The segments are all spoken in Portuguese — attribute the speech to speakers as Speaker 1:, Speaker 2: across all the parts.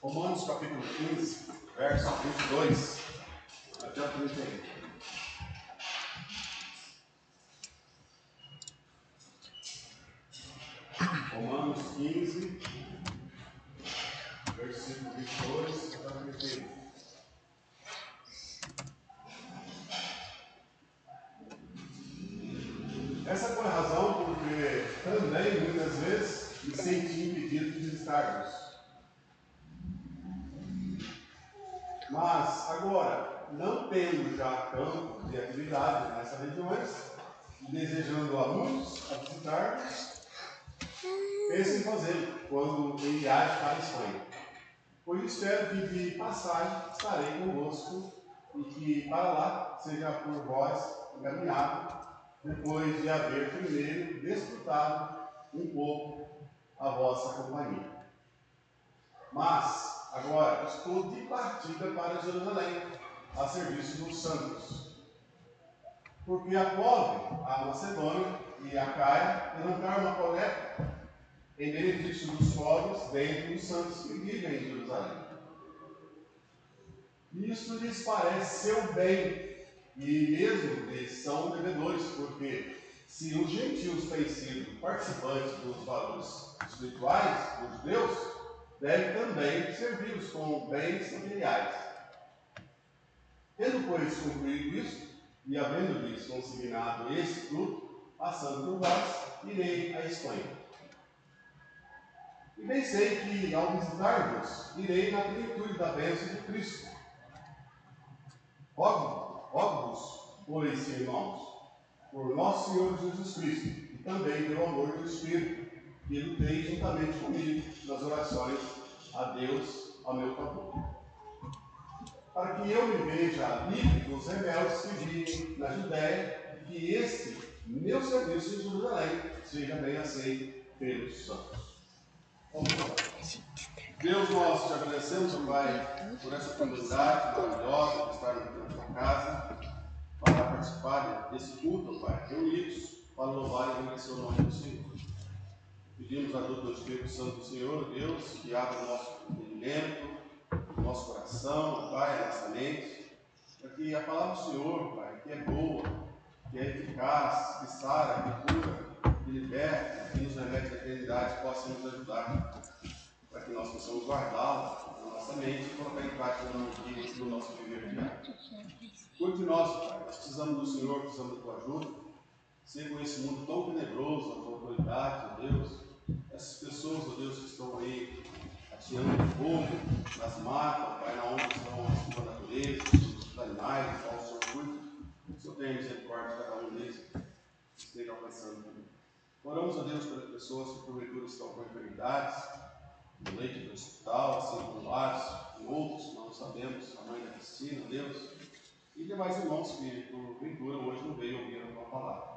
Speaker 1: Romanos capítulo 15, verso 22 até o 31. Romanos 15, versículo 22 até o 31. Essa foi a razão porque também, muitas vezes, me senti impedido de visitar-vos. Mas, agora, não tendo já campo de atividade nessas regiões, desejando a muitos a visitar-vos, pense em fazê-lo quando enviares para a Espanha. Pois espero que de passagem estarei convosco e que para lá seja por vós encaminhado, depois de haver primeiro desfrutado um pouco a vossa companhia. Mas, agora, estou de partida para Jerusalém, a serviço dos santos. Porque aprove a Macedônia e a Caia levantar uma coleta em benefício dos pobres dentre os santos que vivem em Jerusalém. Isso lhes parece seu bem, e mesmo lhes são devedores, porque se os gentios têm sido participantes dos valores espirituais dos judeus, devem também servi-los com bens materiais. Tendo, pois, concluído isso, e havendo-lhes consignado esse fruto, passando por vós, irei à Espanha. E bem sei que, ao visitar-vos, irei na plenitude da bênção de Cristo. Rogo-vos, pois, irmãos, por nosso Senhor Jesus Cristo, e também pelo amor do Espírito, que lutei juntamente comigo nas orações a Deus ao meu favor, para que eu me veja livre dos rebeldes que vivem na Judéia, e que este meu serviço em Jerusalém seja bem aceito pelos santos. Vamos lá. Deus, nós te agradecemos, Pai, por essa oportunidade maravilhosa de estar na tua casa para participar desse culto, Pai, reunidos para louvar e agradecer o nome do Senhor. Pedimos a Deus do Espírito Santo do Senhor, Deus, que abra o nosso entendimento, o nosso coração, Pai, a nossa mente, para que a palavra do Senhor, Pai, que é boa, que é eficaz, que sara, que cura, que liberta, que nos remete à eternidade, possa nos ajudar, para que nós possamos guardá-la na nossa mente e colocar em prática no nosso viver diário. Cuide de nós, Pai, nós precisamos do Senhor, precisamos da tua ajuda. Ser com esse mundo tão tenebroso, a tua autoridade, ó Deus, essas pessoas, ó Deus, que estão aí atirando fogo nas matas, Pai, na onde estão a sua natureza, os animais, ó, o Senhor cuida. O Senhor tenha misericórdia de cada um deles, que esteja alcançando também. Oramos a Deus pelas pessoas que porventura estão com enfermidades, no leito do hospital, assim como vários e outros, nós não sabemos, a mãe da Cristina, Deus, e demais irmãos que porventura hoje não veio ouvir a tua palavra.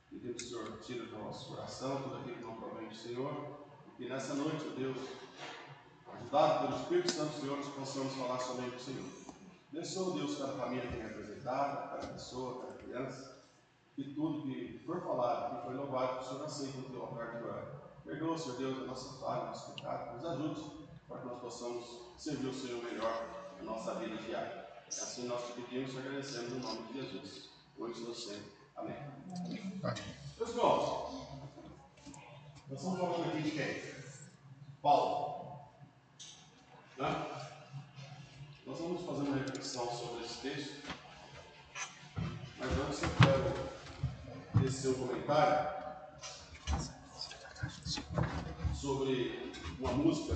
Speaker 1: Pedimos, Senhor, tira do nosso coração tudo aquilo que não provém do Senhor, e que nessa noite, ó Deus, ajudado pelo Espírito Santo do Senhor, nós possamos falar somente do Senhor. Abençoa, Deus, cada família que é representada, cada pessoa, cada criança, que tudo que for falado, que foi louvado, que o Senhor aceita no teu altar de glória. Perdoa, Senhor Deus, a nossa falha, o nosso pecado, nos ajude para que nós possamos servir o Senhor melhor na nossa vida diária. Assim nós te pedimos e agradecemos no nome de Jesus. Hoje e sempre. Amém. Meus irmãos, nós estamos falando aqui de quem? Paulo. Né? Nós vamos fazer uma reflexão sobre esse texto, mas antes eu quero tecer um comentário sobre uma música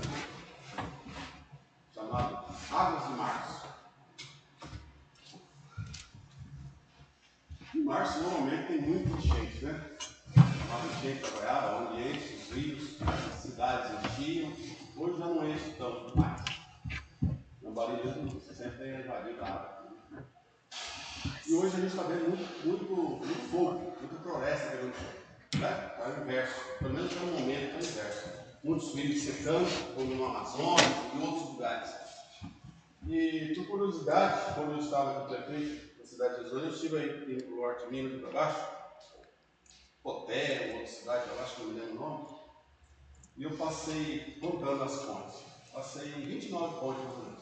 Speaker 1: chamada Águas de Março. Em março normalmente tem muita enchente, né? Uma enchente trabalhada, onde enche os rios, as cidades enchiam. Hoje já não enche tanto mais. Não varia mesmo, você sempre tem invadido a água. E hoje a gente está vendo muito fogo, muita floresta pegando fogo. Né? É o inverso, pelo menos no momento é o inverso. Muitos rios secando, como no Amazonas e em outros lugares. E por curiosidade, quando eu estava aqui prefeito na cidade de Jerusalém, eu estive aí no norte de Minas, para baixo, Poté, outra cidade para baixo, que eu não me lembro o nome, e eu passei voltando as pontes. Passei em 29 pontos mais ou menos.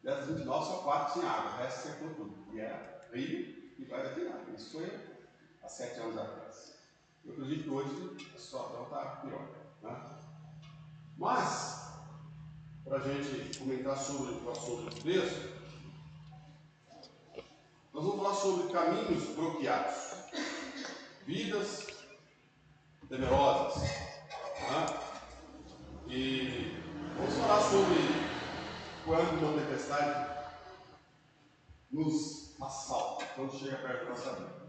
Speaker 1: Dessas 29, só 4 tinha água, o resto secou tudo. E era rio e vai daqui nada. Isso foi há 7 anos atrás. Eu acredito que hoje a situação está pior. Né? Mas, para a gente comentar sobre o texto, nós vamos falar sobre caminhos bloqueados, vidas temerosas. Né? E vamos falar sobre quando uma tempestade nos assalta, quando chega perto da nossa vida.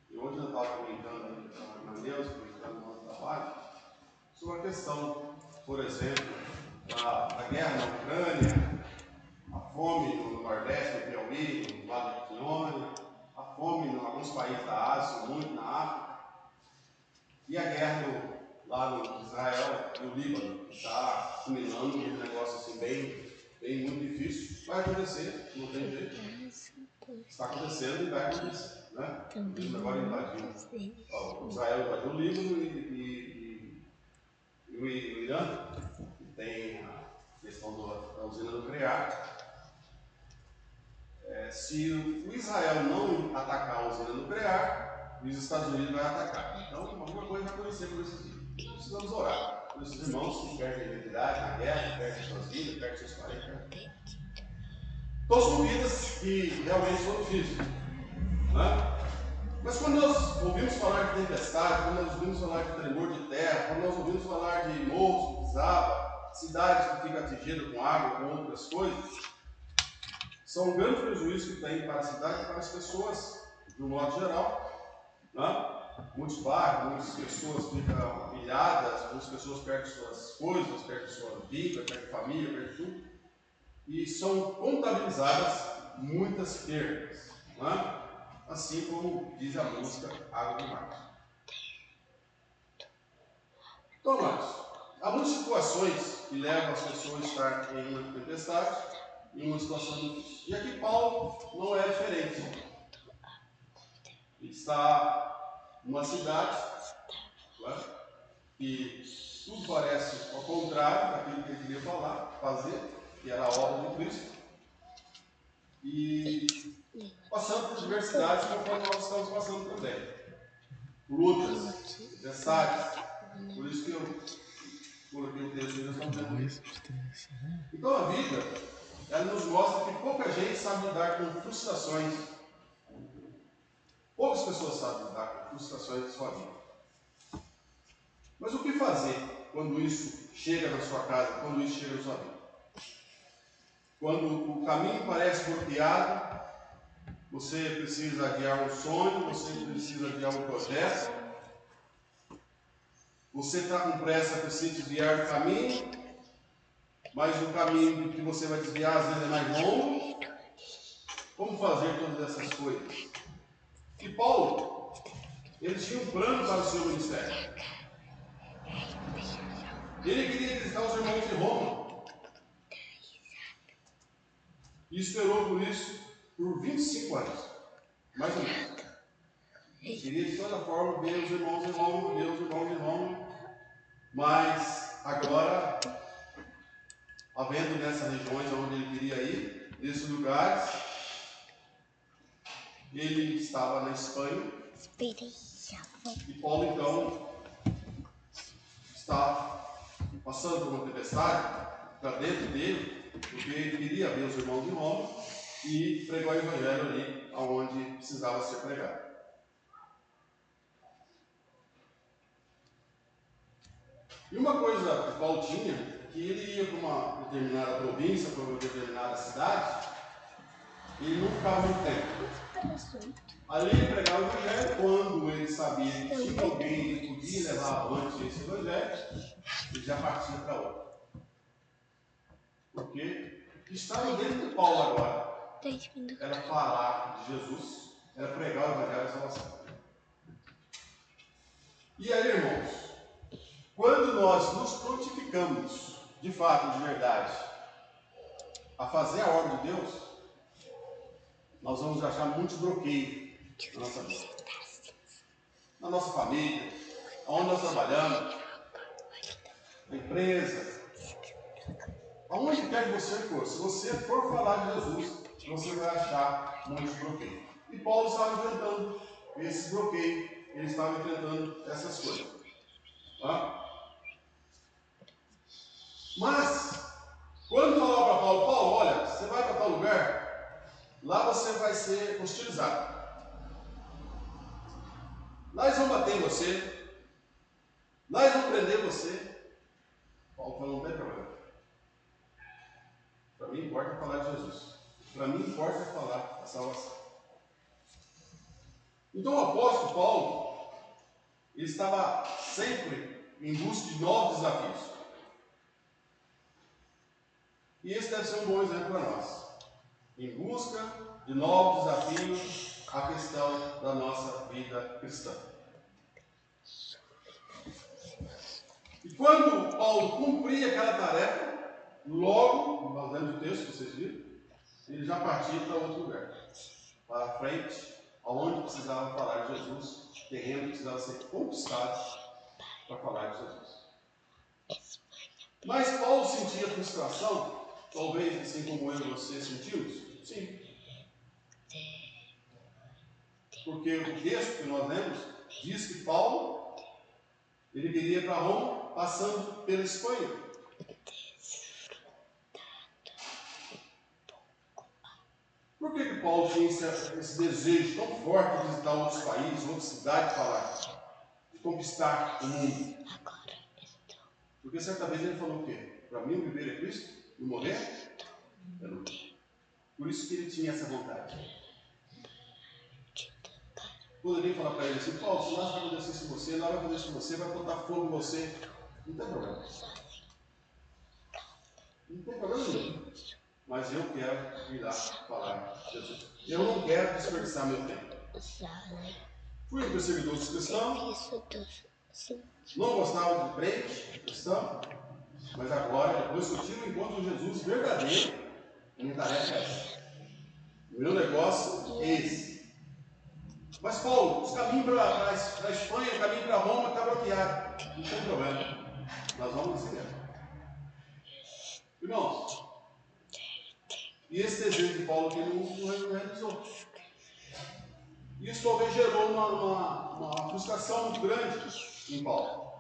Speaker 1: E hoje eu estava comentando com a Deus, comentando no nosso trabalho, sobre a questão, por exemplo, da guerra na Ucrânia, a fome no Nordeste, no Piauí, no Vale do Quinônia, a fome em alguns países da Ásia, muito na África, e a guerra lá no Israel e no Líbano, que está culminando um negócio assim bem muito difícil. Vai acontecer, não tem jeito. Está acontecendo e vai acontecer. Né? Agora invadiu. O Israel invadiu o Líbano e o Irã, que tem a questão da usina nuclear. Se o Israel não atacar a usina nuclear, os Estados Unidos vão atacar. Então, alguma coisa vai acontecer por esses dias. Precisamos orar por esses irmãos que perdem a identidade na guerra, que perdem suas vidas, perdem seus parentes. Então, são vidas que realmente são difíceis. Né? Mas quando nós ouvimos falar de tempestade, quando nós ouvimos falar de tremor de terra, quando nós ouvimos falar de morros que desabam, cidades que ficam atingidas com água, com outras coisas, são um grande prejuízo que tem para a cidade e para as pessoas, de um modo geral. Né? Muitos bairros, muitas pessoas ficam pilhadas, muitas pessoas perdem suas coisas, perdem sua vida, perdem família, perdem tudo. E são contabilizadas muitas perdas. Né? Assim como diz a música Água do Mar. Então, amados, há muitas situações que levam as pessoas a estar em uma tempestade, em uma situação difícil. E aqui Paulo não é diferente. Ele está numa cidade, né, que tudo parece ao contrário daquilo que ele queria fazer, que era a obra de Cristo, e passando por diversidades conforme nós estamos passando também. Lutas, tempestades. Por isso que eu coloquei o texto que nós estamos vendo. Então a vida, ela nos mostra que pouca gente sabe lidar com frustrações. Poucas pessoas sabem lidar com frustrações de sua vida. Mas o que fazer quando isso chega na sua casa, quando isso chega na sua vida? Quando o caminho parece bloqueado, você precisa adiar um sonho, você precisa adiar um projeto, você está com pressa, precisa desviar do caminho, mas o caminho que você vai desviar às vezes é mais longo. Como fazer todas essas coisas? E Paulo, ele tinha um plano para o seu ministério. Ele queria visitar os irmãos de Roma. E esperou por isso por 25 anos, mais ou menos. Ele queria de toda forma ver os irmãos de Roma, ver os irmãos de Roma. Mas agora, havendo nessas regiões onde ele queria ir, nesses lugares, ele estava na Espanha. E Paulo então está passando por uma tempestade para dentro dele, porque ele queria ver os irmãos de Roma e pregou o evangelho ali onde precisava ser pregado. E uma coisa que Paulo tinha, que ele ia para uma determinada província, para uma determinada cidade, ele não ficava muito tempo. Ali ele pregava o evangelho, quando ele sabia que tinha alguém que podia levar avante esse evangelho, ele já partia para outro. Porque estava dentro de Paulo agora era falar de Jesus, era pregar o evangelho da salvação. E aí, irmãos, quando nós nos prontificamos, de fato, de verdade, a fazer a obra de Deus, nós vamos achar muitos bloqueios na nossa vida, na nossa família, onde nós trabalhamos, na empresa, Aonde quer que você for, se você for falar de Jesus, você vai achar muitos bloqueios. E Paulo estava enfrentando esse bloqueio, ele estava enfrentando essas coisas. Tá? Mas, quando falava para Paulo, Paulo, olha, você vai para tal lugar, lá você vai ser hostilizado. Lá eles vão bater em você, lá eles vão prender você. Paulo falou, não tem problema. Para mim importa falar de Jesus. Para mim importa falar da salvação. Então o apóstolo Paulo, ele estava sempre em busca de novos desafios. E esse deve ser um bom exemplo para nós. Em busca de novos desafios, a questão da nossa vida cristã. E quando Paulo cumpria aquela tarefa, logo, nós lemos o texto, vocês viram, ele já partia para outro lugar. Para frente, aonde precisava falar de Jesus, terreno que precisava ser conquistado para falar de Jesus. Mas Paulo sentia frustração, talvez assim como eu e você sentimos? Sim. Porque o texto que nós lemos diz que Paulo, ele queria ir para Roma, passando pela Espanha. Por que Paulo tinha esse desejo tão forte de visitar outros países, outras cidades, de conquistar o mundo? Porque certa vez ele falou o quê? Para mim, viver é Cristo e morrer é lucro. Por isso que ele tinha essa vontade. Poderia falar para ele assim, Paulo, se nada vai acontecer isso com você, nada vai acontecer com você, vai botar fogo em você. Não tem problema. Não tem problema nenhum. Mas eu quero ir lá falar de Jesus. Eu não quero desperdiçar meu tempo. Fui um perseguidor dos cristãos. Não gostava de crente cristão. Mas agora, depois que eu tive um encontro com Jesus verdadeiro, a minha tarefa é essa. O meu negócio é esse. Mas Paulo, os caminhos para a Espanha, o caminho para Roma está bloqueado. Não tem problema. Nós vamos seguir. Irmãos, e esse desejo de Paulo que ele não realizou. Isso talvez gerou uma frustração muito grande em Paulo.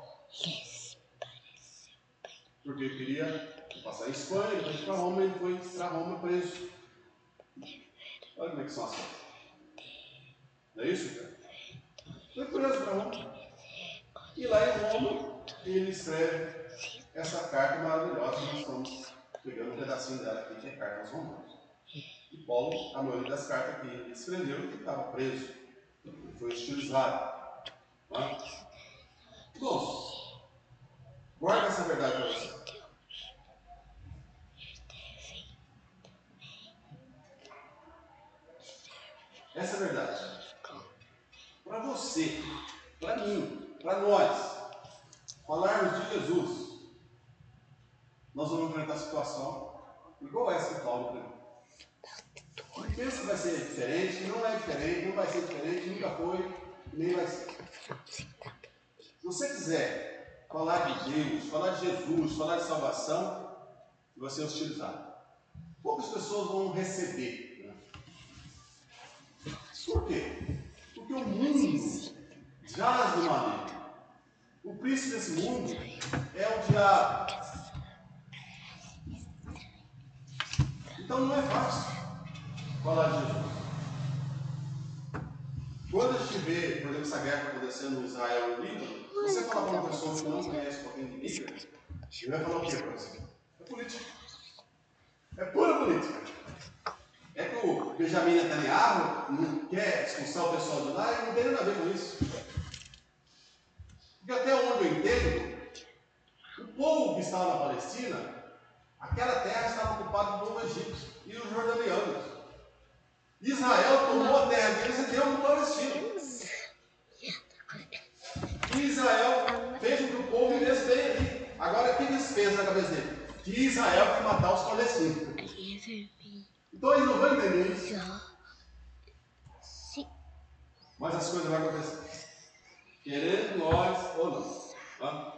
Speaker 1: Porque ele queria passar em Espanha, depois para Roma, ele foi para Roma preso. Olha como é que são as coisas. Não é isso, cara? Foi preso para Roma. E lá em Roma, ele escreve essa carta maravilhosa. Nós estamos pegando um pedacinho dela aqui, que é carta aos Romanos. E Paulo, a maioria das cartas que ele escreveu, ele estava preso. Ele foi hostilizado. Tá? Bom, guarda essa verdade para você. Essa é a verdade. Para você, para mim, para nós, falarmos de Jesus, nós vamos enfrentar a situação igual essa que Paulo enfrentou. Não pensa que vai ser diferente, não é diferente, não vai ser diferente, nunca foi, nem vai ser. Se você quiser falar de Deus, falar de Jesus, falar de salvação, vai ser hostilizado. Poucas pessoas vão receber. Né? Por quê? Porque o mundo jaz do maligno. O príncipe desse mundo é o diabo. Então não é fácil falar de Jesus. Quando a gente vê, por exemplo, essa guerra acontecendo em Israel e no Líbano, você falar para uma pessoa que não conhece qualquer inimiga, ele vai falar o quê para você? É política. É pura política. É que o Benjamin Netanyahu não quer expulsar o pessoal de lá e não tem nada a ver com isso. Porque até onde eu entendo, o povo que estava na Palestina, aquela terra estava ocupada do povo egípcio e os jordanianos. Israel tomou a terra deles e deu para o palestino. E Israel fez com que o povo vivesse bem ali. Agora, o que eles fez na cabeça dele? Que Israel quer matar os palestinos. Então eles não vão entender isso. Mas as coisas vão acontecer. Querendo nós ou não. Tá?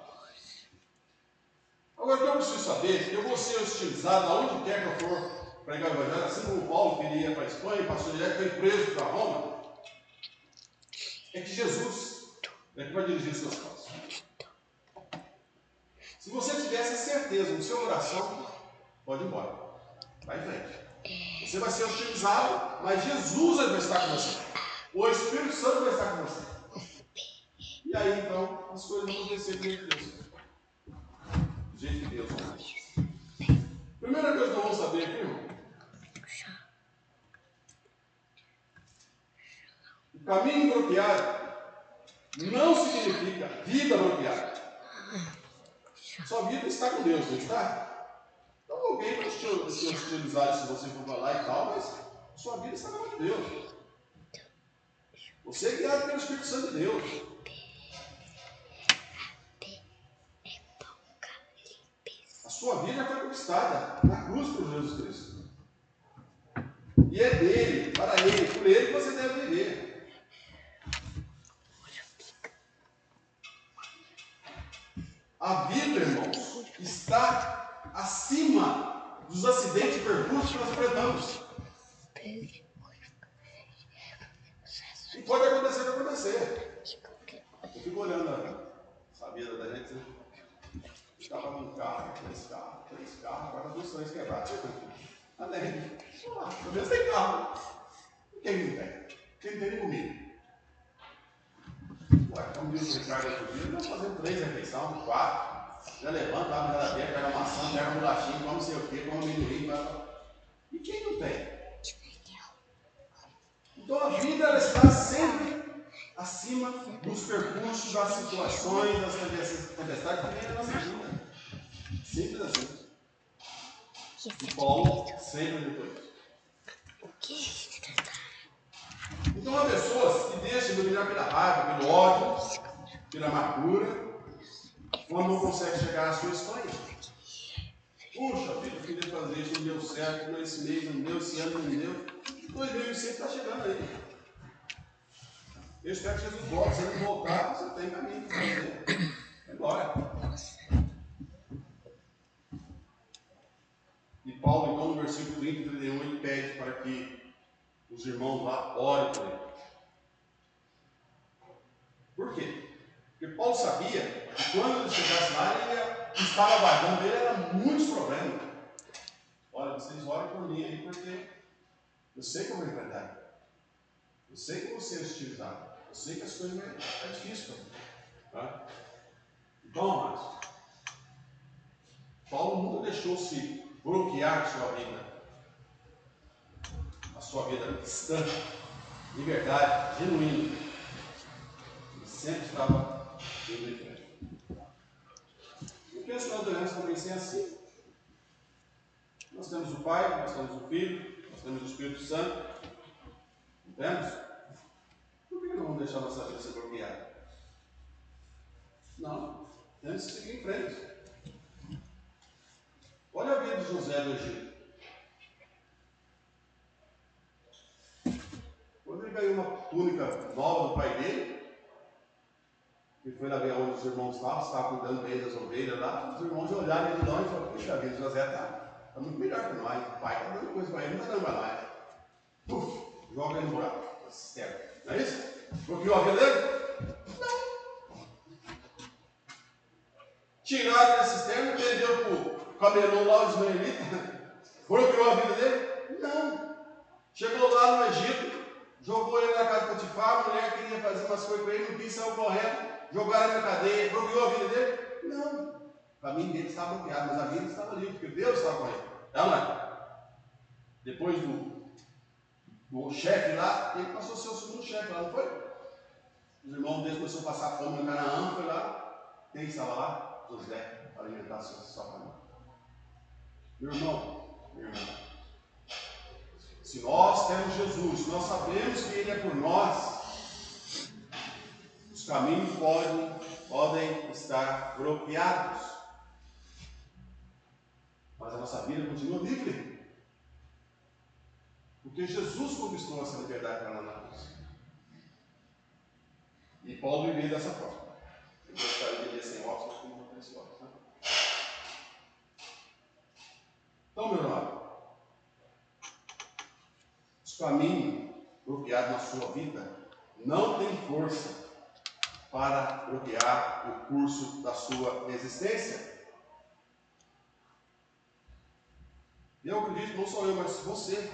Speaker 1: Agora, o que eu preciso saber, eu vou ser hostilizado aonde quer que eu for pregar o evangelho, assim como Paulo queria para a Espanha, passou direto, foi preso para Roma. É que Jesus é que vai dirigir seus passos. Se você tivesse certeza no seu coração, pode ir embora. Vai em frente. Você vai ser hostilizado, mas Jesus vai estar com você. O Espírito Santo vai estar com você. E aí, então, as coisas vão acontecer do jeito de Deus. Do jeito de Deus. Primeira coisa que nós vamos saber aqui, irmão. O caminho bloqueado não significa vida bloqueada. Sua vida está com Deus, não está? Então alguém vai te hostilizar se você for falar e tal, mas sua vida está na mão de Deus. Você é guiado pelo Espírito Santo de Deus. A sua vida foi conquistada na cruz por Jesus Cristo. E é dele, para ele, por ele que você deve viver. A vida, irmãos, está acima dos acidentes e percursos que nós enfrentamos. E pode acontecer o que acontecer. Eu fico olhando a vida da gente. Estava num carro, três carros, agora dos três quebrados. Além, pelo menos tem carro. E quem não tem? Quem não tem nem comigo? Ué, como diz o Ricardo outro dia, nós fazemos 3 refeições, 4. Já levanta, abre a geladeira, pega a maçã, pega a bolachinha, come não sei o quê, come amendoim. E quem não tem? Então a vida ela está sempre acima dos percursos, das situações, das tempestades que vem na nossa vida. Simples assim. E Paulo sempre depois. Então há pessoas que deixam de dominar pela raiva, pelo ódio, pela amargura, quando não consegue chegar à sua escolha. Puxa vida, eu queria fazer isso, não deu certo, não esse mês, não deu, esse ano não deu. 2006 está chegando aí. Eu espero que Jesus volte. Se ele voltar, você tem caminho para fazer. Vai embora. E Paulo, então, no versículo 30 e 31, ele pede para que os irmãos lá orem por ele. Por quê? Porque Paulo sabia que quando ele chegasse lá, ele estava aguardando dele, era muitos problemas. Olha, vocês orem por mim aí, porque eu sei que eu vou enfrentar. Eu sei que eu vou ser hostilizado. Eu sei que as coisas vão ficar difíceis. Tá? Então, amados, Paulo nunca deixou-se bloquear a sua vida cristã, de verdade, genuína. Ele sempre estava indo em frente. E penso que nós devemos também ser assim. Nós temos o Pai, nós temos o Filho, nós temos o Espírito Santo. Entendemos? Por que não vamos deixar a nossa vida ser bloqueada? Não, temos que seguir em frente. Olha a vida de José do Egito. Quando ele ganhou uma túnica nova do pai dele, ele foi lá ver onde os irmãos estavam cuidando bem das ovelhas lá, os irmãos olharam ele de longe e falaram: puxa, a vida de José está muito melhor que nós, o pai está dando coisa para ele, não está dando para nós. Puf, joga ele no buraco, na cisterna. Não é isso? Bloqueou a vida dele? Não. Tiraram da cisterna, vendeu para o camelão lá, os ismaelitas, bloqueou a vida dele? Não. Chegou lá no Egito, jogou ele na casa de Potifar, a mulher queria fazer umas coisas com ele, não quis, saiu correndo, jogaram ele na cadeia, bloqueou a vida dele? Não. O caminho dele estava bloqueado, mas a vida estava livre, porque Deus estava com ele. Não é? Depois do chefe lá, ele passou a ser o segundo chefe lá, não foi? Os irmãos dele começaram a passar fome no Canaã, foi lá. Quem estava lá? José, para alimentar a sua família. Meu irmão, minha irmã, se nós temos Jesus, se nós sabemos que Ele é por nós, os caminhos podem estar bloqueados, mas a nossa vida continua livre, porque Jesus conquistou essa liberdade para nós na cruz. E Paulo vivia dessa forma. Eu gostaria de viver sem óculos, mas como não tem esse óculos, né? Então, meu irmão, os caminhos bloqueados na sua vida não tem força para bloquear o curso da sua existência. Eu acredito, não sou eu, mas você.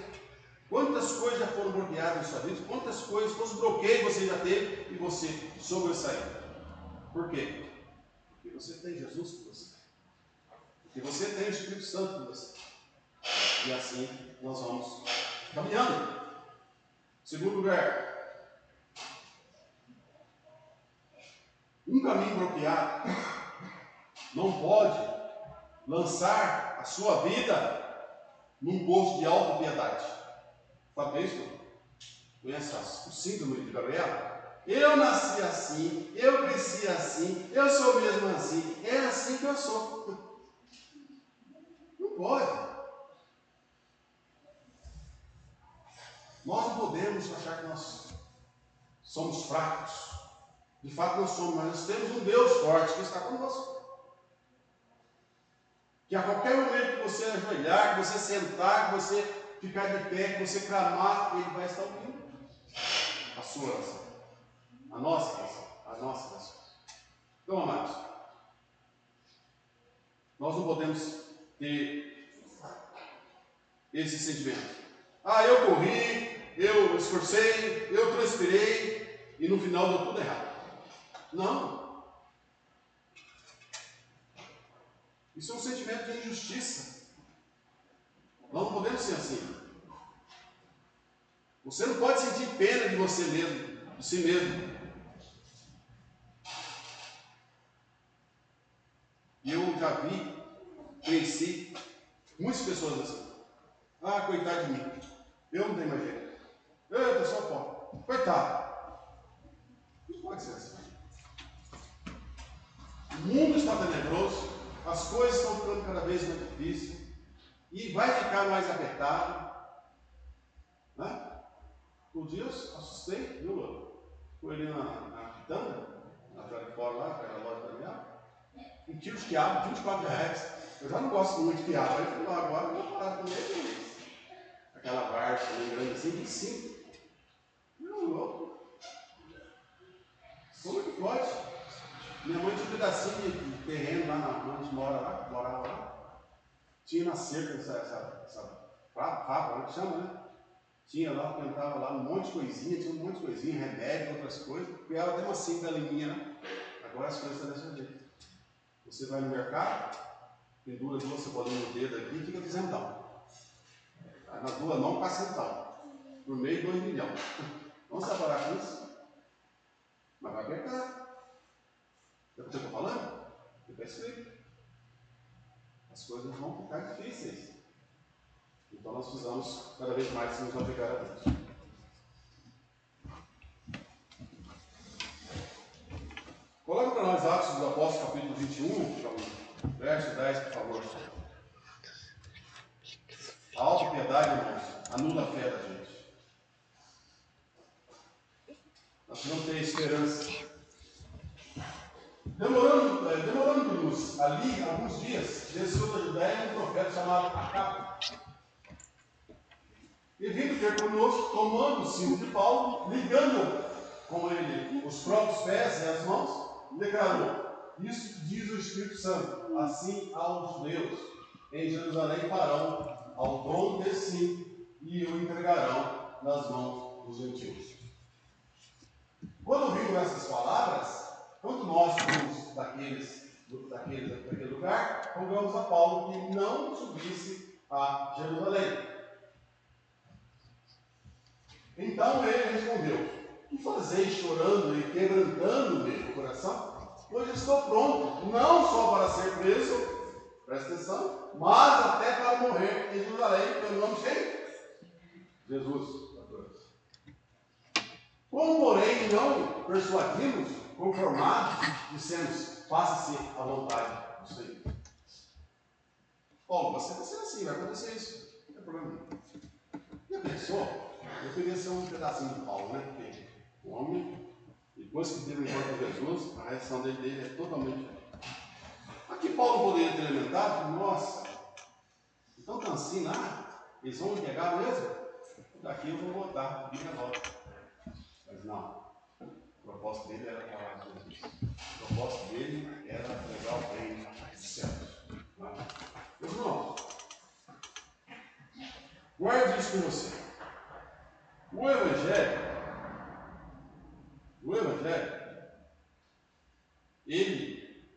Speaker 1: Quantas coisas já foram bloqueadas na sua vida? Quantas coisas, quantos bloqueios você já teve e você sobressaiu? Por quê? Porque você tem Jesus com você. Porque você tem o Espírito Santo com você. E assim nós vamos caminhando. Segundo lugar, um caminho bloqueado não pode lançar a sua vida num poço de autopiedade. Sabe isso? Conhece o síndrome de Gabriela? Eu nasci assim, eu cresci assim, eu sou mesmo assim, é assim que eu sou. Não pode. Nós não podemos achar que nós somos fracos. De fato não somos, mas nós temos um Deus forte que está conosco. Que a qualquer momento que você ajoelhar, que você sentar, que você ficar de pé, que você clamar, Ele vai estar ouvindo a sua oração, a nossa oração, as nossas orações. Então, amados, nós não podemos ter esse sentimento. Eu corri, eu esforcei, eu transpirei e no final deu tudo errado. Não. Isso é um sentimento de injustiça. Nós não podemos ser assim. Você não pode sentir pena de você mesmo, de si mesmo. E eu já vi, conheci muitas pessoas assim. Coitado de mim. Eu não tenho mais jeito. Eu estou só pobre. Coitado. Não pode ser assim. O mundo está tenebroso, as coisas estão ficando cada vez mais difíceis e vai ficar mais apertado. Né? Um dia eu assustei, viu, Lula? Fui ali na quitanda, na frente de fora lá, aquela loja da minha, e tinha os quiabos, R$24. Eu já não gosto muito de quiabo, aí fui lá agora, eu vou parar com ele. Aquela barca grande assim, 25. Não, louco. Como que pode? Minha mãe tinha um pedacinho de terreno lá onde a gente morava lá. Tinha na cerca essa fábrica, que chama, né? Tinha lá, plantava lá um monte de coisinha, tinha um monte de coisinha, remédio, outras coisas. Criava até uma 5 galinhinha, né? Agora as coisas estão desse jeito. Você vai no mercado, pendura 2 cebolinhas no dedo aqui e fica dizendão. Nas 2 mãos, 4 centavos. Por mês, 2 milhões. Vamos trabalhar com isso? Mas vai apertar. É o que eu estou falando? Está escrito. As coisas vão ficar difíceis. Então nós precisamos cada vez mais nos apegar a Deus. Coloque para nós Atos dos Apóstolos, capítulo 21, verso 10, por favor. A autopiedade, irmãos, anula a fé da gente. Nós precisamos ter esperança. Demorando-nos ali alguns dias, desceu da Judéia um profeta chamado Acabe. E vindo ter conosco, tomando o cinto de Paulo, ligando com ele os próprios pés e as mãos, declarou: isso diz o Espírito Santo, assim aos judeus em Jerusalém farão ao dono desse cinto e o entregarão nas mãos dos gentios. Quando ouvimos essas palavras, quando nós fomos daquele lugar, rogamos a Paulo que não subisse a Jerusalém. Então ele respondeu: que fazeis chorando e quebrantando-me o coração? Pois estou pronto, não só para ser preso, presta atenção, mas até para morrer em Jerusalém, pelo nome de quem? Jesus. Como, porém, não persuadimos, conformados, dissemos: faça-se a vontade do Senhor. Você vai ser assim, vai acontecer isso. Não tem problema nenhum. Já pensou? Eu queria ser um pedacinho de Paulo, né? Porque o homem, depois que teve um encontro com Jesus, a reação dele é totalmente diferente. Aqui Paulo poderia ter alimentado, nossa, Então tá assim lá, eles vão me pegar mesmo? Daqui eu vou voltar, de volta. Mas não. O propósito dele era falar de Jesus. O propósito dele era levar o reino do céu. Irmão, guarde isso com você. O Evangelho, ele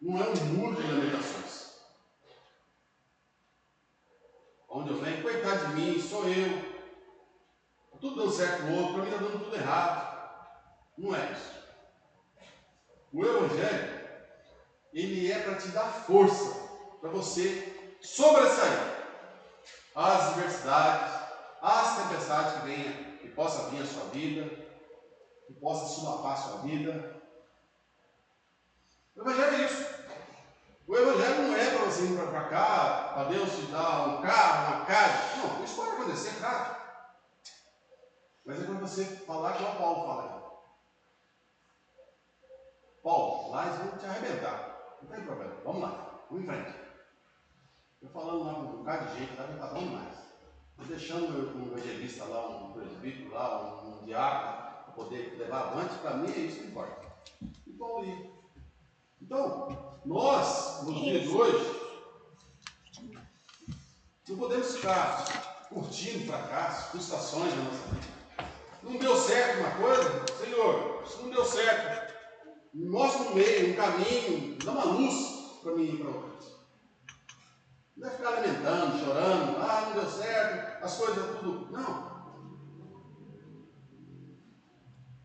Speaker 1: não é um muro de lamentações. Onde eu venho, coitado de mim, sou eu. Tudo dando certo com o outro, para mim está dando tudo errado. Não é isso. O Evangelho, ele é para te dar força, para você sobressair as adversidades, as tempestades que venham, que possa vir a sua vida, que possa solapar a sua vida. O Evangelho é isso. O Evangelho não é para você ir para cá, para Deus te dar um carro, uma casa. Não, isso pode acontecer, claro. Mas é para você falar como o Paulo fala aqui. Paulo, lá eles vão te arrebentar. Não tem problema. Vamos lá. Vamos em frente. Estou falando lá com um bocado de gente, tá bom demais. Estou deixando um evangelista lá, um presbítero lá, um diácono, para poder levar avante. Para mim é isso que importa. E Paulo ia. Então, nós, nos dias de hoje, não podemos ficar curtindo fracassos, frustrações na nossa vida. Não deu certo uma coisa, Senhor, isso não deu certo. Me mostra um meio, um caminho, dá uma luz para mim e para outros. Não é ficar lamentando, chorando, não deu certo, as coisas tudo. Não.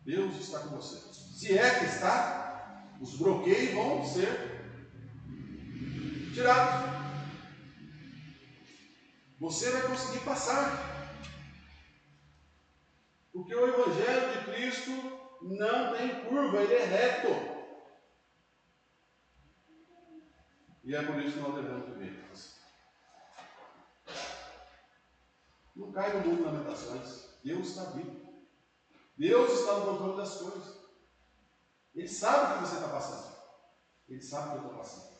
Speaker 1: Deus está com você. Se é que está, os bloqueios vão ser tirados. Você vai conseguir passar. Porque o Evangelho de Cristo não tem curva, ele é reto. E é por isso que nós devemos viver. Não cai no mundo de lamentações. Deus está vivo. Deus está no controle das coisas. Ele sabe o que você está passando. Ele sabe o que eu estou passando.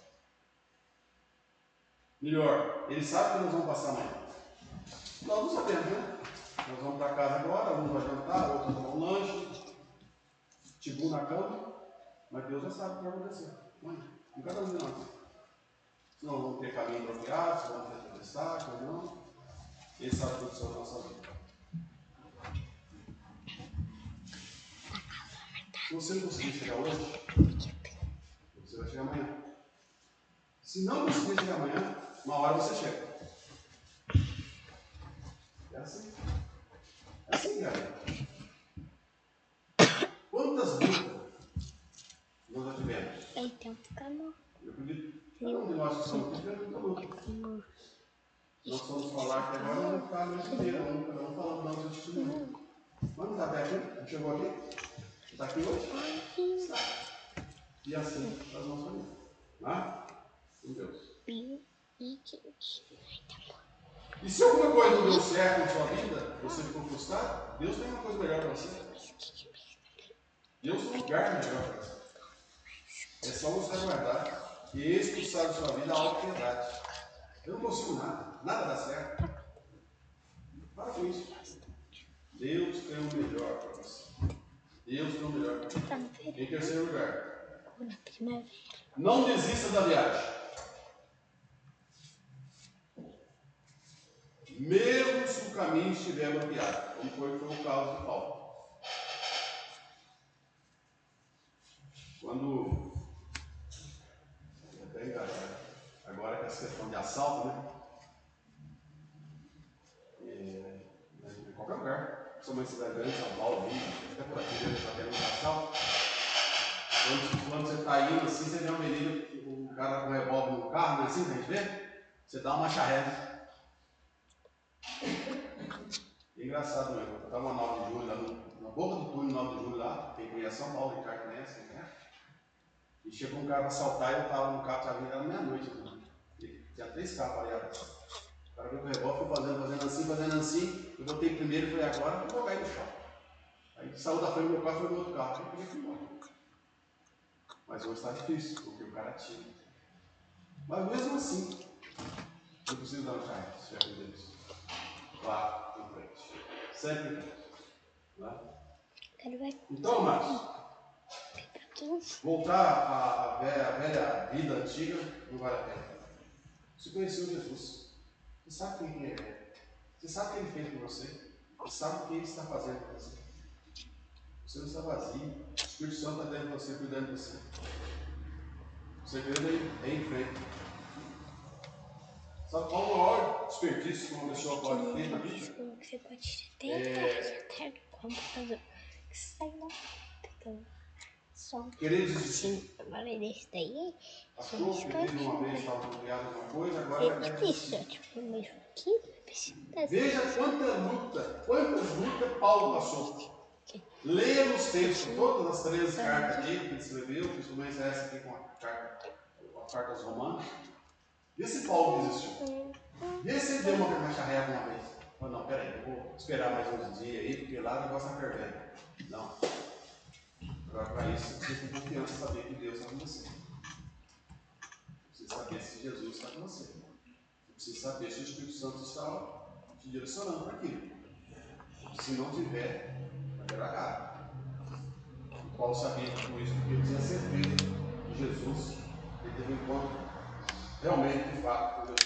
Speaker 1: Melhor, ele sabe o que nós vamos passar amanhã. Nós não sabemos, né? Nós vamos para casa agora, um vai jantar, outro vai tomar um lanche, tibu na cama, mas Deus já sabe o que vai acontecer. Em cada um de nós. Se não vamos ter caminho bloqueado, se vamos ter tempestade, ou não. Ele sabe tudo sobre a nossa vida. Se você não conseguir chegar hoje, você vai chegar amanhã. Se não conseguir chegar amanhã, uma hora você chega. É assim. É assim, galera. Quantas lutas nós já tivemos?
Speaker 2: Então, calma.
Speaker 1: Eu acredito que cada um de nós que somos aqui muita luta. Nós vamos falar que agora não ficar no primeiro, não falando da nossa testemunha. Mas não está perto, não chegou aqui? Está aqui hoje? Está. E assim, para as nossas famílias. Né? Com Deus. E se alguma coisa não deu certo na sua vida, você ficou frustrado, Deus tem uma coisa melhor para você. Deus tem um lugar melhor para você. É só você aguardar e expulsar da sua vida a autopiedade. Eu não consigo nada, nada dá certo. Para com isso. Deus tem o melhor para você. Deus tem o melhor para você. Em terceiro lugar, não desista da viagem. Mesmo se o caminho estiver bloqueado, como foi o caso de Paulo. Quando, até engraçado, agora com essa questão de assalto, né? Em qualquer lugar, principalmente cidade grande, São Paulo, Rio, até por aqui, já tem um assalto. Quando você está indo assim, você vê uma menina, um cara com revólver no carro, não é assim que a gente vê? Você dá uma charrete. É engraçado mesmo, eu estava na 9 de julho, lá na boca do túnel 9 de julho lá, quem conhece São Paulo, Ricardo conhece, né? E chegou um cara para assaltar e eu estava no carro, estava vindo, era meia-noite. Tinha 3 carros parados. O cara veio com o revólver, foi fazendo assim, eu botei primeiro e falei, agora eu vou cair no chão. Aí saiu da frente do meu carro e foi no outro carro, eu peguei e fui embora. Mas hoje está difícil, porque o cara tira. Mas mesmo assim, Não precisa dar um chá, se tiver com Deus. Lá, em frente. Sempre em frente. Né? Então, amados, voltar à velha vida antiga não vale a pena. Você conheceu Jesus. Você sabe quem ele é. Você sabe o que ele fez por você. Você sabe o que ele está fazendo por você. Você não está vazio. O Espírito Santo está dentro de você, cuidando de você. O segredo é em frente. Sabe qual o maior desperdício que uma pessoa pode ter na vida?
Speaker 2: Você pode ter no computador.
Speaker 1: Querer desistir.
Speaker 2: Agora desse daí.
Speaker 1: Achou que teve uma vez estava criado alguma coisa, agora vai desistir.
Speaker 2: Tipo, mesmo aqui,
Speaker 1: Veja quantas lutas Paulo passou. Leia nos textos todas as 13 cartas dele que ele escreveu, principalmente essa aqui com a carta aos Romanos. Vê se Paulo desistiu. Vê se ele deu uma charreada uma vez. Oh, não, peraí, eu vou esperar mais uns dias aí, porque lá o negócio está fervendo. Não. Agora, para isso, você tem confiança em saber que Deus está com você. Você precisa saber se Jesus está com você. Você precisa saber se o Espírito Santo está te direcionando para aquilo. Se não tiver, vai dar errado. O Paulo sabia que com isso que ele tinha certeza de Jesus, ele teve um encontro realmente, de fato, com Deus.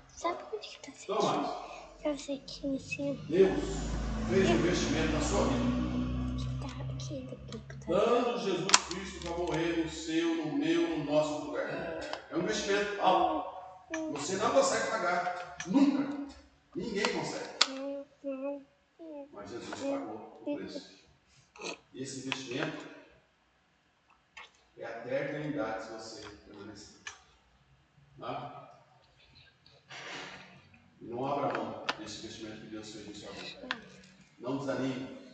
Speaker 2: Sabe onde que está
Speaker 1: Então, mais.
Speaker 2: Eu sei que em cima.
Speaker 1: Deus fez um investimento na sua vida.
Speaker 2: Aqui do computador.
Speaker 1: Dando Jesus Cristo para morrer no seu, no meu, no nosso lugar. É um investimento alto. Você não consegue pagar. Nunca. Ninguém consegue. Mas Jesus pagou o preço. E esse investimento é até a eternidade se você permanecer. E não abra mão desse investimento que Deus fez em sua vida. Não desanime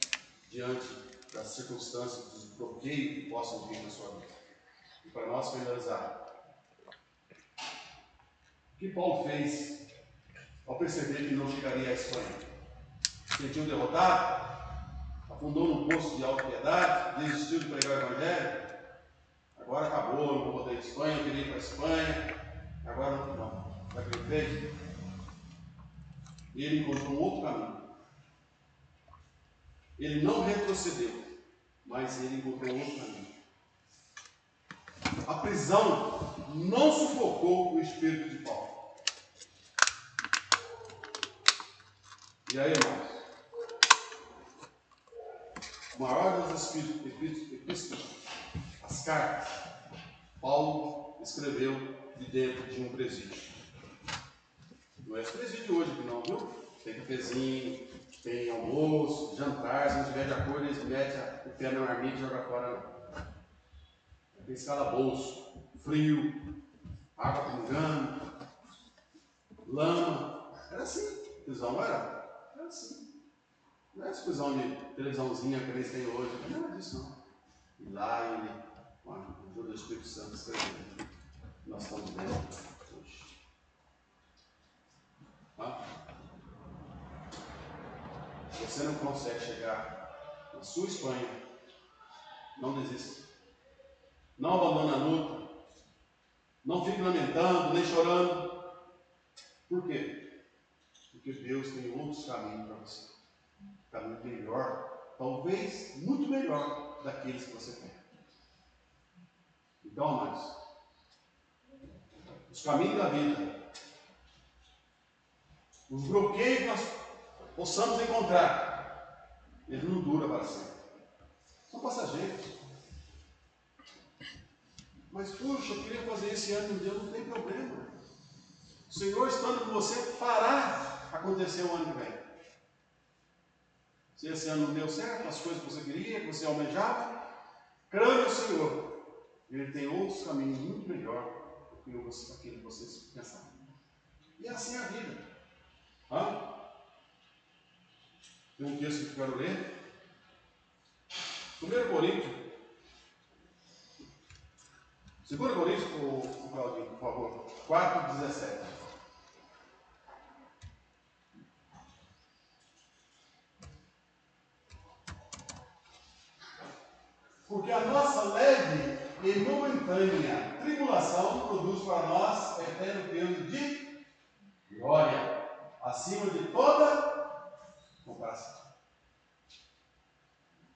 Speaker 1: diante das circunstâncias, dos bloqueios que possam vir na sua vida. E para nós finalizar, o que Paulo fez ao perceber que não chegaria à Espanha? Sentiu derrotado? Afundou num poço de autopiedade? Desistiu de pregar o Evangelho? Agora acabou, não vou poder ir à Espanha, eu queria ir para a Espanha. Agora não. Sabe o que ele fez? Ele encontrou um outro caminho. Ele não retrocedeu, mas ele encontrou um outro caminho. A prisão não sufocou o espírito de Paulo. E aí, irmãos? O maior das epístolas, as cartas, Paulo escreveu de dentro de um presídio. Não é esse presídio hoje que não, viu? Tem cafezinho, tem almoço, jantar, se não tiver de acordo, eles metem o pé na marmita e jogam fora. Não. Tem calabouço, frio, água pingando, lama. Era assim, prisão não era? Era assim. Não é essa prisão de televisãozinha que eles têm hoje, não é nada disso não. E lá ele, com a ajuda do Espírito Santo, escreveu. Nós estamos vendo hoje. Você não consegue chegar na sua Espanha, não desista. Não abandone a luta. Não fique lamentando, nem chorando. Por quê? Porque Deus tem outros caminhos para você. Um caminho melhor, talvez muito melhor daqueles que você tem. Então, amados, os caminhos da vida, os bloqueios que nós possamos encontrar, eles não duram para sempre. São passageiros. Mas, puxa, eu queria fazer esse ano, meu Deus, não tem problema. O Senhor estando com você fará acontecer o ano que vem. Se esse ano não deu certo, as coisas que você queria, que você almejava, clame ao Senhor. Ele tem outros caminhos muito melhores do que aquilo que vocês pensavam. E é assim a vida. Tem um texto que eu quero ler. 1 Coríntios. 2 Coríntios, o Claudinho, por favor. 4:17. Porque a nossa leve e momentânea tribulação produz para nós eterno peso de glória. acima de toda comparação.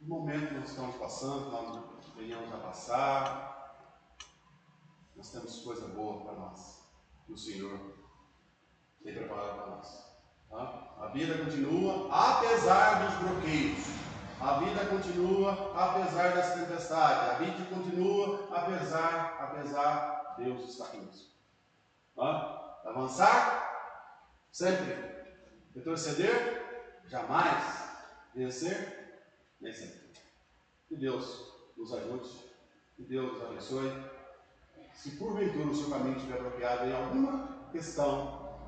Speaker 1: O momento que nós estamos passando, nós venhamos a passar, nós temos coisa boa para nós, que o Senhor tem preparado para nós. Tá? A vida continua apesar dos bloqueios, a vida continua apesar das tempestades, a vida continua apesar Deus está conosco. Tá? Avançar sempre, retroceder jamais, vencer nem sempre. Que Deus nos ajude, que Deus nos abençoe. Se porventura o seu caminho estiver bloqueado em alguma questão,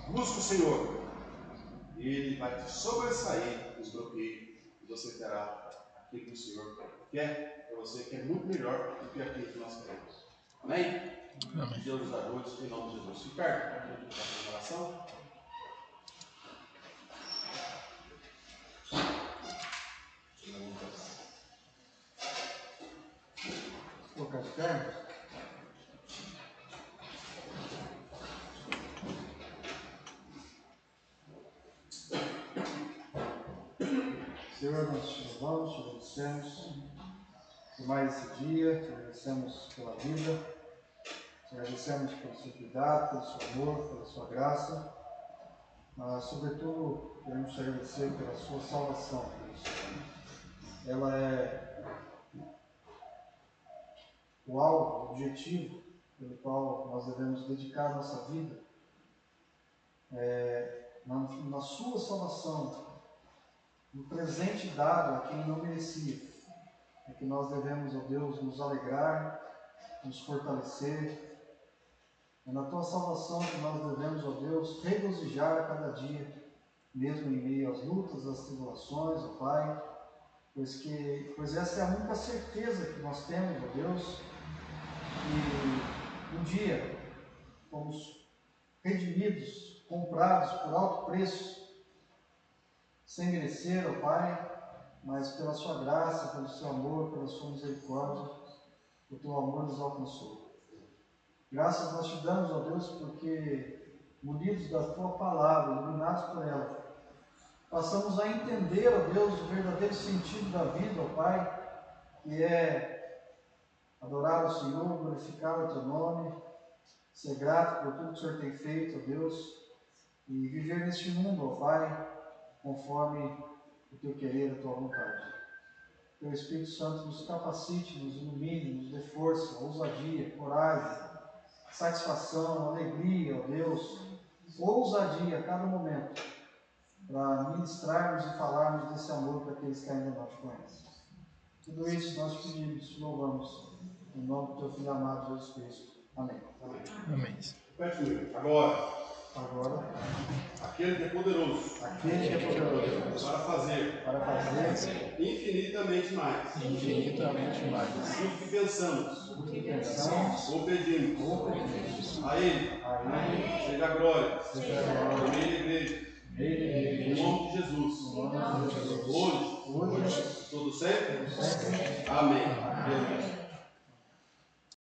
Speaker 1: busque o Senhor e Ele vai te sobressair dos bloqueios e você terá aquilo que o Senhor quer para você, que é muito melhor do que aquilo que nós queremos. Amém? Amém. Que Deus nos ajude em nome de Jesus. Ricardo, para a oração.
Speaker 3: Colocar de pé. Senhor, nós te louvamos, te agradecemos por mais esse dia, te agradecemos pela vida, te agradecemos pelo seu cuidado, pelo seu amor, pela sua graça, mas sobretudo queremos te agradecer pela sua salvação, Deus. Ela é o alvo, o objetivo pelo qual nós devemos dedicar a nossa vida, na sua salvação, no presente dado a quem não merecia, é que nós devemos, ó Deus, nos alegrar, nos fortalecer. É na tua salvação que nós devemos, ó Deus, regozijar a cada dia, mesmo em meio às lutas, às tribulações, ó Pai, pois essa é a única certeza que nós temos, ó Deus, que um dia fomos redimidos, comprados por alto preço, sem merecer, ó Pai, mas pela sua graça, pelo seu amor, pela sua misericórdia, o teu amor nos alcançou. Graças nós te damos, ó Deus, porque, munidos da tua palavra, iluminados por ela, passamos a entender, ó Deus, o verdadeiro sentido da vida, ó Pai, que é adorar o Senhor, glorificar o teu nome, ser grato por tudo que o Senhor tem feito, ó Deus, e viver neste mundo, ó Pai, conforme o teu querer, a tua vontade. Que o Espírito Santo nos capacite, nos ilumine, nos dê força, ousadia, coragem, satisfação, alegria, ó Deus, ousadia a cada momento, para ministrarmos e falarmos desse amor para aqueles que ainda não te conhecem. Tudo isso nós te pedimos, te louvamos, em nome do teu Filho amado, Jesus Cristo. Amém.
Speaker 1: Amém.
Speaker 4: Amém.
Speaker 1: Repete comigo. Agora, aquele que é poderoso para fazer infinitamente mais do que pensamos ou pedimos. A Ele seja a glória, igreja, em nome de Jesus, hoje, todo sempre. Amém.